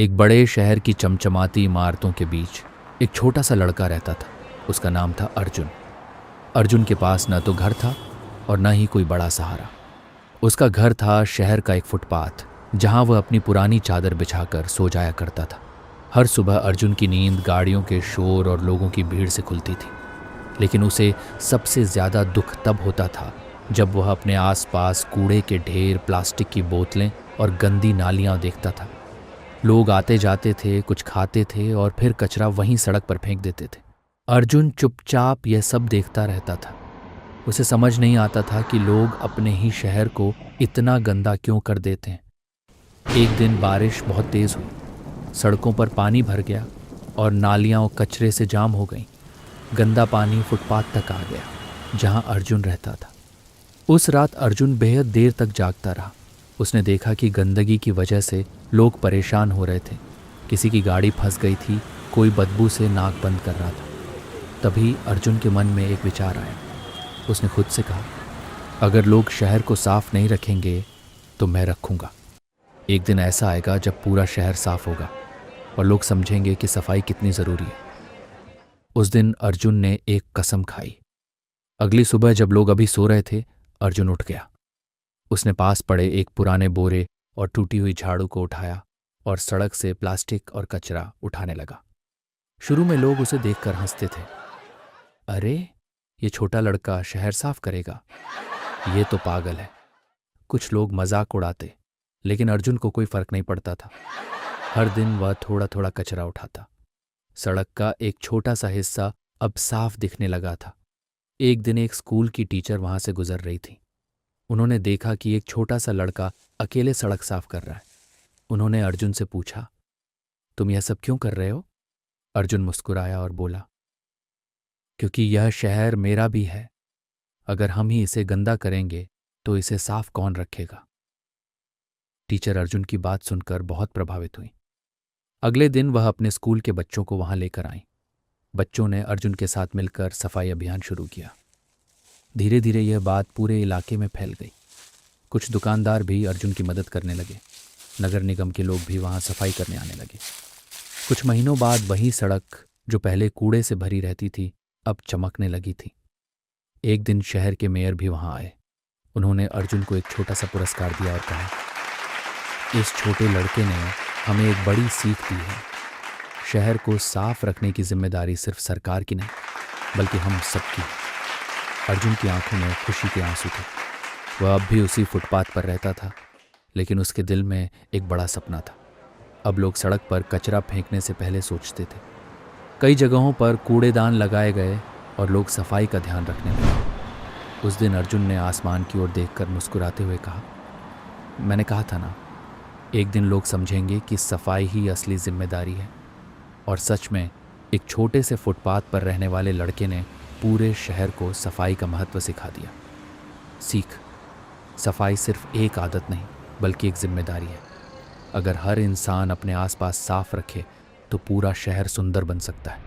एक बड़े शहर की चमचमाती इमारतों के बीच एक छोटा सा लड़का रहता था। उसका नाम था अर्जुन। अर्जुन के पास न तो घर था और न ही कोई बड़ा सहारा। उसका घर था शहर का एक फुटपाथ, जहां वह अपनी पुरानी चादर बिछाकर सो जाया करता था। हर सुबह अर्जुन की नींद गाड़ियों के शोर और लोगों की भीड़ से खुलती थी, लेकिन उसे सबसे ज़्यादा दुख तब होता था जब वह अपने आसपास कूड़े के ढेर, प्लास्टिक की बोतलें और गंदी नालियां देखता था। लोग आते जाते थे, कुछ खाते थे और फिर कचरा वहीं सड़क पर फेंक देते थे। अर्जुन चुपचाप यह सब देखता रहता था। उसे समझ नहीं आता था कि लोग अपने ही शहर को इतना गंदा क्यों कर देते हैं। एक दिन बारिश बहुत तेज हुई, सड़कों पर पानी भर गया और नालियां और कचरे से जाम हो गईं। गंदा पानी फुटपाथ तक आ गया जहां अर्जुन रहता था। उस रात अर्जुन बेहद देर तक जागता रहा। उसने देखा कि गंदगी की वजह से लोग परेशान हो रहे थे। किसी की गाड़ी फंस गई थी, कोई बदबू से नाक बंद कर रहा था। तभी अर्जुन के मन में एक विचार आया। उसने खुद से कहा, अगर लोग शहर को साफ नहीं रखेंगे तो मैं रखूंगा। एक दिन ऐसा आएगा जब पूरा शहर साफ होगा और लोग समझेंगे कि सफाई कितनी ज़रूरी है। उस दिन अर्जुन ने एक कसम खाई। अगली सुबह जब लोग अभी सो रहे थे, अर्जुन उठ गया। उसने पास पड़े एक पुराने बोरे और टूटी हुई झाड़ू को उठाया और सड़क से प्लास्टिक और कचरा उठाने लगा। शुरू में लोग उसे देखकर हंसते थे। अरे, ये छोटा लड़का शहर साफ करेगा, ये तो पागल है। कुछ लोग मजाक उड़ाते, लेकिन अर्जुन को कोई फर्क नहीं पड़ता था। हर दिन वह थोड़ा थोड़ा कचरा उठाता। सड़क का एक छोटा सा हिस्सा अब साफ दिखने लगा था। एक दिन एक स्कूल की टीचर वहां से गुजर रही थी। उन्होंने देखा कि एक छोटा सा लड़का अकेले सड़क साफ कर रहा है। उन्होंने अर्जुन से पूछा, तुम यह सब क्यों कर रहे हो? अर्जुन मुस्कुराया और बोला, क्योंकि यह शहर मेरा भी है। अगर हम ही इसे गंदा करेंगे तो इसे साफ कौन रखेगा? टीचर अर्जुन की बात सुनकर बहुत प्रभावित हुई। अगले दिन वह अपने स्कूल के बच्चों को वहां लेकर आई। बच्चों ने अर्जुन के साथ मिलकर सफाई अभियान शुरू किया। धीरे धीरे यह बात पूरे इलाके में फैल गई। कुछ दुकानदार भी अर्जुन की मदद करने लगे। नगर निगम के लोग भी वहां सफाई करने आने लगे। कुछ महीनों बाद वही सड़क जो पहले कूड़े से भरी रहती थी, अब चमकने लगी थी। एक दिन शहर के मेयर भी वहां आए। उन्होंने अर्जुन को एक छोटा सा पुरस्कार दिया और कहा, इस छोटे लड़के ने हमें एक बड़ी सीख दी है। शहर को साफ रखने की जिम्मेदारी सिर्फ सरकार की नहीं, बल्कि हम सबकी। अर्जुन की आंखों में खुशी के आंसू थे। वह अब भी उसी फुटपाथ पर रहता था, लेकिन उसके दिल में एक बड़ा सपना था। अब लोग सड़क पर कचरा फेंकने से पहले सोचते थे। कई जगहों पर कूड़ेदान लगाए गए और लोग सफाई का ध्यान रखने लगे। उस दिन अर्जुन ने आसमान की ओर देखकर मुस्कुराते हुए कहा, मैंने कहा था ना, एक दिन लोग समझेंगे कि सफाई ही असली जिम्मेदारी है। और सच में एक छोटे से फुटपाथ पर रहने वाले लड़के ने पूरे शहर को सफाई का महत्व सिखा दिया। सीख, सफाई सिर्फ एक आदत नहीं, बल्कि एक जिम्मेदारी है। अगर हर इंसान अपने आसपास साफ रखे तो पूरा शहर सुंदर बन सकता है।